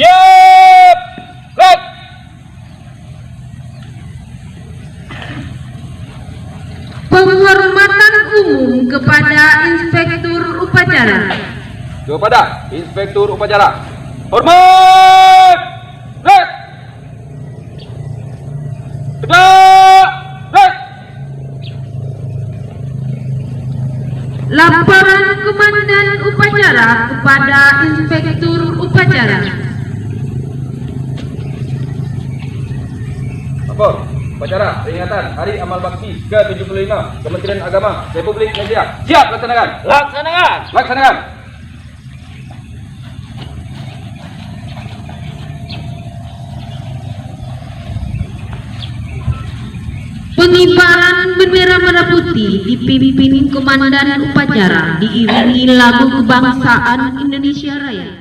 Siap. Gerak. Penghormatan umum kepada Inspektur Upacara. Kepada Inspektur Upacara. Hormat. Gerak. Tegak. Gerak. Laporan Komandan Upacara kepada Inspektur Upacara. Lapor. Upacara peringatan Hari Amal Bakti ke-75 Kementerian Agama Republik Indonesia. Siap laksanakan. Laksanakan. Laksanakan. Pengibaran bendera merah putih dipimpin Komandan Upacara diiringi lagu kebangsaan Indonesia Raya.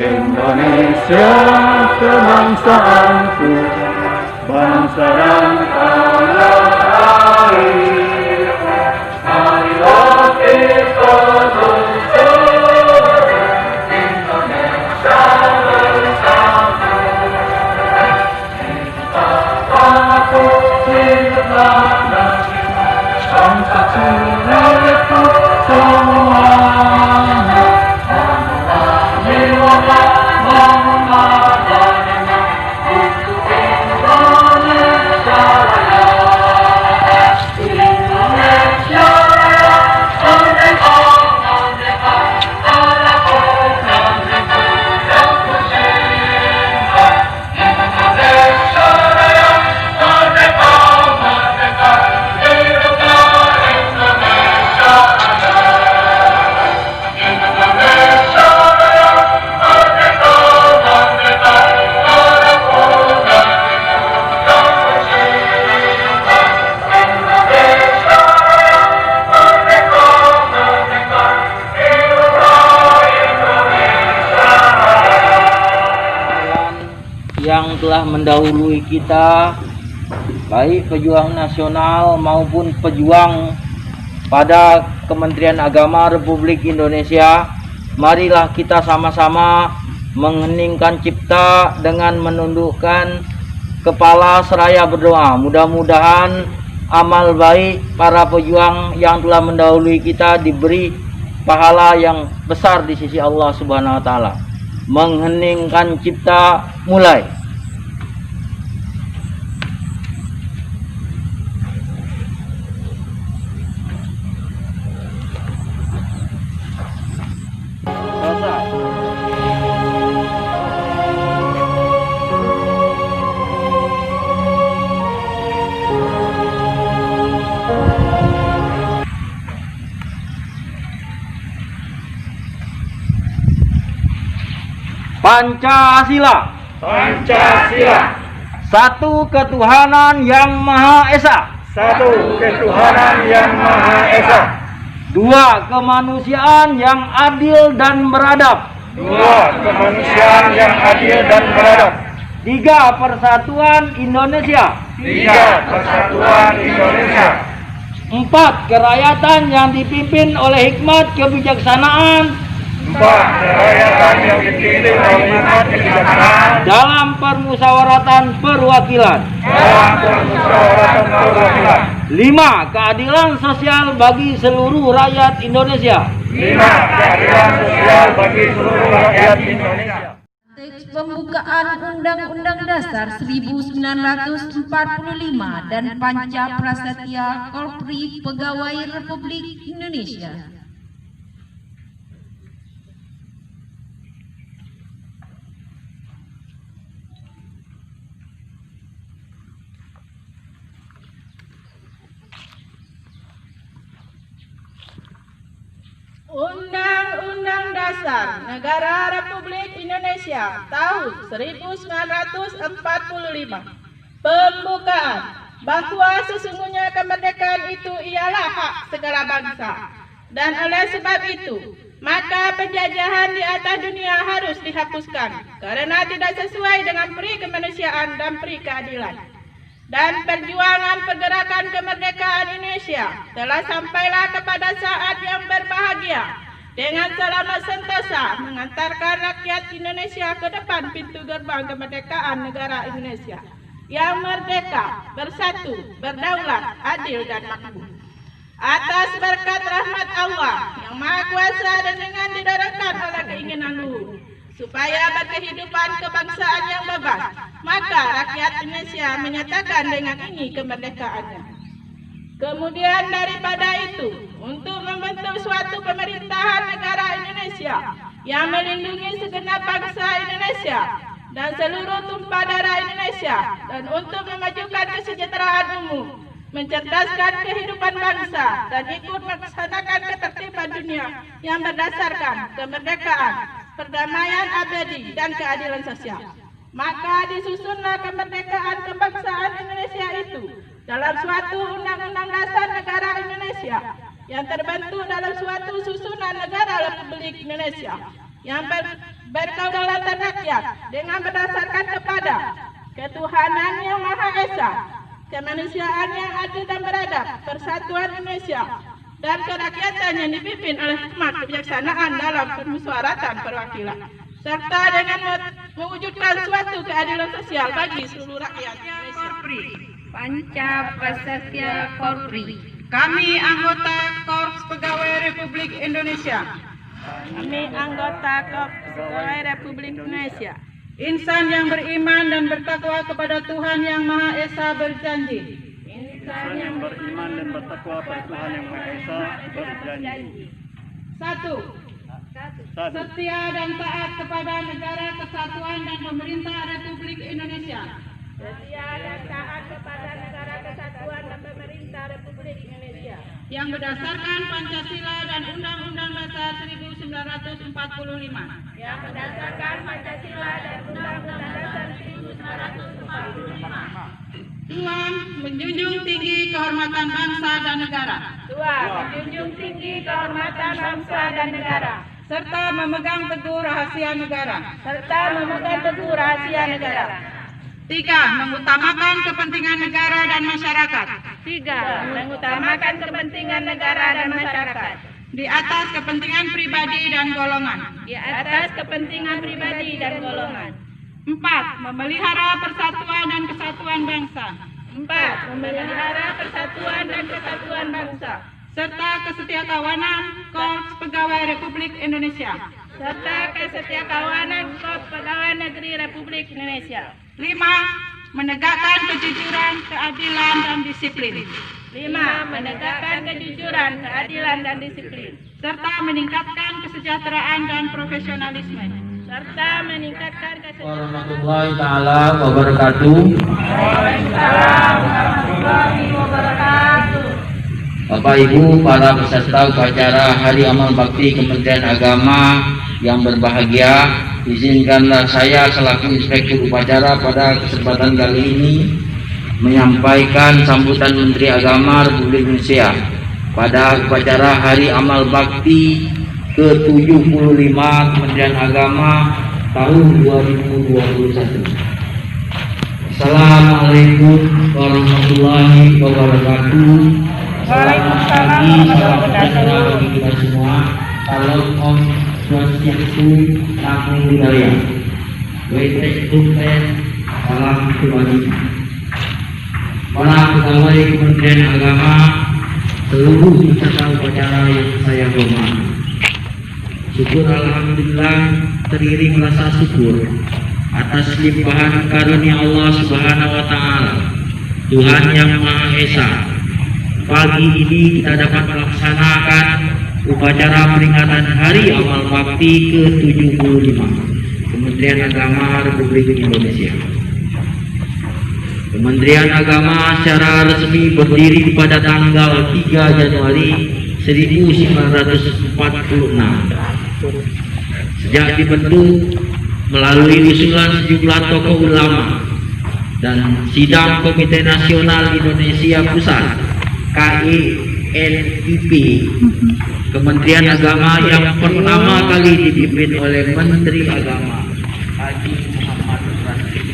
Indonesia kebangsaanku, bangsa dan tanah air. Marilah kita bersatu, Indonesia bersatu. Kita takut hiduplah bangsa suriku semuanya. Yang telah mendahului kita, baik pejuang nasional maupun pejuang pada Kementerian Agama Republik Indonesia, marilah kita sama-sama mengheningkan cipta dengan menundukkan kepala seraya berdoa. Mudah-mudahan amal baik para pejuang yang telah mendahului kita diberi pahala yang besar di sisi Allah Subhanahu wa taala. Mengheningkan cipta, mulai. Selesai. Pancasila. Pancasila. Satu ketuhanan yang Maha Esa. Satu ketuhanan yang Maha Esa. Dua kemanusiaan yang adil dan beradab. Dua kemanusiaan yang adil dan beradab. Tiga persatuan Indonesia. Tiga persatuan Indonesia. Empat kerakyatan yang dipimpin oleh hikmat kebijaksanaan Empat kerakyatan yang dipimpin oleh hikmat kebijaksanaan dalam permusyawaratan perwakilan. dalam permusyawaratan perwakilan. Lima keadilan sosial bagi seluruh rakyat Indonesia. Lima keadilan sosial bagi seluruh rakyat Indonesia. Teks pembukaan Undang-Undang Dasar 1945 dan Panca Prasetya Korpri Pegawai Republik Indonesia. Undang-Undang Dasar Negara Republik Indonesia tahun 1945. Pembukaan bahwa sesungguhnya kemerdekaan itu ialah hak segala bangsa, dan oleh sebab itu maka penjajahan di atas dunia harus dihapuskan karena tidak sesuai dengan peri kemanusiaan dan peri keadilan. Dan perjuangan pergerakan kemerdekaan Indonesia telah sampailah kepada saat yang berbahagia dengan selamat sentosa mengantarkan rakyat Indonesia ke depan pintu gerbang kemerdekaan negara Indonesia yang merdeka, bersatu, berdaulat, adil dan makmur. Atas berkat rahmat Allah yang Maha Kuasa dan dengan didorongkan oleh keinginan luhur supaya berkehidupan kebangsaan yang bebas, maka rakyat Indonesia menyatakan dengan ini kemerdekaannya. Kemudian daripada itu, untuk membentuk suatu pemerintahan negara Indonesia yang melindungi segenap bangsa Indonesia dan seluruh tumpah darah Indonesia, dan untuk memajukan kesejahteraan umum, mencerdaskan kehidupan bangsa, dan ikut melaksanakan ketertiban dunia yang berdasarkan kemerdekaan, perdamaian abadi, dan keadilan sosial. Maka disusunlah kemerdekaan kebangsaan Indonesia itu dalam suatu Undang-Undang Dasar Negara Indonesia yang terbentuk dalam suatu susunan negara Republik Indonesia yang berkedaulatan rakyat dengan berdasarkan kepada ketuhanan yang Maha Esa, kemanusiaan yang adil dan beradab, persatuan Indonesia, dan kerakyatan yang dipimpin oleh hikmat kebijaksanaan dalam permusyawaratan perwakilan, serta dengan mewujudkan suatu keadilan sosial bagi seluruh rakyat Indonesia. Panca Prasetya Korpri. Kami anggota Korps Pegawai Republik Indonesia. Kami anggota Korps Pegawai Republik Indonesia. Insan yang beriman dan bertakwa kepada Tuhan Yang Maha Esa berjanji. Insan yang beriman dan bertakwa pada Tuhan Yang Maha Esa berjanji. 1. Setia dan taat kepada negara kesatuan dan pemerintah Republik Indonesia. Setia dan taat kepada negara kesatuan dan pemerintah Republik Indonesia. Yang berdasarkan Pancasila dan Undang-Undang Dasar 1945. Yang berdasarkan Pancasila dan Undang-Undang Dasar 1945. 2. Menjunjung tinggi kehormatan bangsa dan negara. 2. Menjunjung tinggi kehormatan bangsa dan negara. Serta memegang teguh rahasia negara. Serta memegang teguh rahasia negara. 3. Mengutamakan kepentingan negara dan masyarakat. 3. Mengutamakan kepentingan negara dan masyarakat. Di atas kepentingan pribadi dan golongan. Di atas kepentingan pribadi dan golongan. 4. Memelihara persatuan dan kesatuan bangsa. 4. Memelihara persatuan dan kesatuan bangsa. Serta kesetiakawanan Korps Pegawai Republik Indonesia. Serta kesetiakawanan Korps Pegawai Negeri Republik Indonesia. 5. Menegakkan kejujuran, keadilan, dan disiplin. 5. Menegakkan kejujuran, keadilan, dan disiplin. Serta meningkatkan kesejahteraan dan profesionalisme. Serta meningkatkan kesejahteraan. Warahmatullahi taala wabarakatuh. Waalaikumsalam warahmatullahi wabarakatuh. Bapak Ibu para peserta upacara Hari Amal Bakti Kementerian Agama yang berbahagia, izinkanlah saya selaku Inspektur Upacara pada kesempatan kali ini menyampaikan sambutan Menteri Agama Republik Indonesia pada upacara Hari Amal Bakti ke-75 Kementerian Agama tahun 2021. Assalamualaikum warahmatullahi wabarakatuh. Selamat pagi, salam sejahtera bagi kita semua. Salam Om Swastiastu, Namo Buddhaya. Waitek Tumpet, salam kebajikan. Para pegawai Kementerian Agama, seluruh peserta upacara yang saya hormati. Syukur alhamdulillah, teriring rasa syukur atas limpahan karunia Allah Subhanahu wa taala, Tuhan yang Maha Esa. Pagi ini kita dapat melaksanakan upacara peringatan Hari Amal Bakti ke-75 Kementerian Agama Republik Indonesia. Kementerian Agama secara resmi berdiri pada tanggal 3 Januari 1946. Sejak dibentuk melalui usulan sejumlah tokoh ulama dan sidang Komite Nasional Indonesia Pusat KINIP, Kementerian Agama yang pertama kali dipimpin oleh Menteri Agama Haji Muhammad Rasyid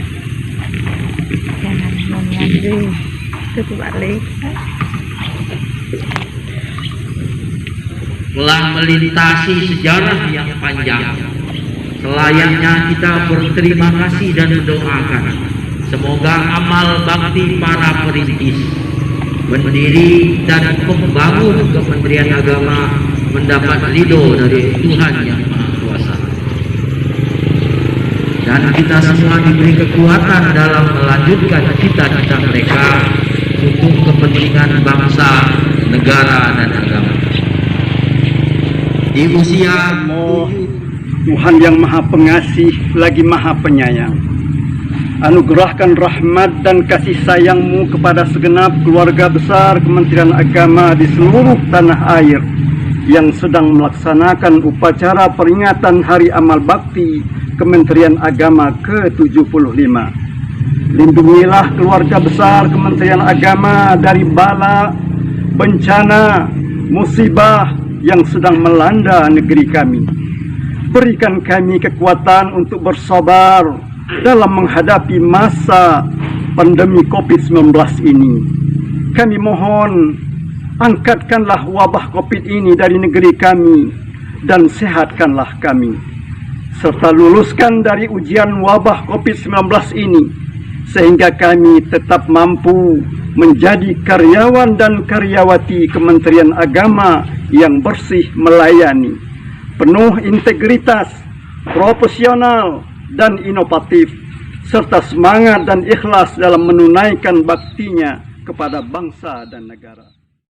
telah melintasi sejarah yang panjang. Selayaknya kita berterima kasih dan mendoakan semoga amal bakti para perintis, pendiri dan pembangun Kementerian Agama mendapat ridho dari Tuhan Yang Maha Kuasa, dan kita semua diberi kekuatan dalam melanjutkan cita-cita mereka untuk kepentingan bangsa, negara, dan agama. Di usia Tuhan yang Maha Pengasih lagi Maha Penyayang, anugerahkan rahmat dan kasih sayang-Mu kepada segenap keluarga besar Kementerian Agama di seluruh tanah air yang sedang melaksanakan upacara peringatan Hari Amal Bakti Kementerian Agama ke-75. Lindungilah keluarga besar Kementerian Agama dari bala, bencana, musibah yang sedang melanda negeri kami. Berikan kami kekuatan untuk bersabar dalam menghadapi masa pandemi COVID-19 ini. Kami mohon, angkatkanlah wabah COVID ini dari negeri kami dan sehatkanlah kami, serta luluskan dari ujian wabah COVID-19 ini sehingga kami tetap mampu menjadi karyawan dan karyawati Kementerian Agama yang bersih melayani, penuh integritas, profesional, dan inovatif, serta semangat dan ikhlas dalam menunaikan baktinya kepada bangsa dan negara.